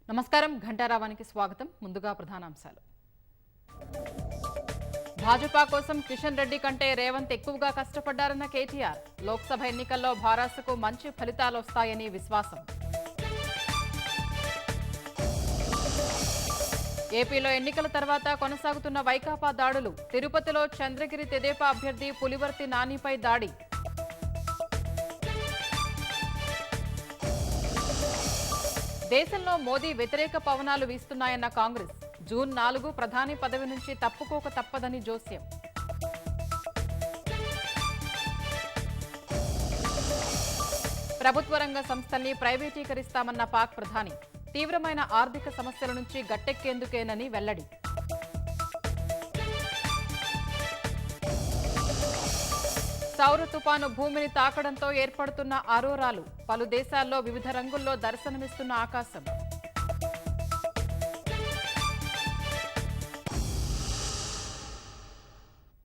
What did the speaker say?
నమస్కారం ఘంటారావానికి స్వాగతం. ముందుగా ప్రధానాంశాలు. భాజపా కోసం కిషన్ రెడ్డి కంటే రేవంత్ ఎక్కువగా కష్టపడ్డారన్న కేటీఆర్. లోక్సభ ఎన్నికల్లో భారాసకు మంచి ఫలితాలు వస్తాయని విశ్వాసం. ఏపీలో ఎన్నికల తర్వాత కొనసాగుతున్న వైకాపా దాడులు. తిరుపతిలో చంద్రగిరి తెదేపా అభ్యర్థి పులివర్తి నానిపై దాడి. దేశంలో మోదీ వ్యతిరేక పవనాలు వీస్తున్నాయన్న కాంగ్రెస్. జూన్ 4 ప్రధాని పదవి నుంచి తప్పుకోక తప్పదని జోస్యం. ప్రభుత్వ రంగ సంస్థల్ని ప్రైవేటీకరిస్తామన్న పాక్ ప్రధాని. తీవ్రమైన ఆర్థిక సమస్యల నుంచి గట్టెక్కేందుకేనని వెల్లడి. సౌర తుపాను భూమిని తాకడంతో ఏర్పడుతున్న అరోరాలు. పలు దేశాల్లో వివిధ రంగుల్లో దర్శనమిస్తున్న ఆకాశం.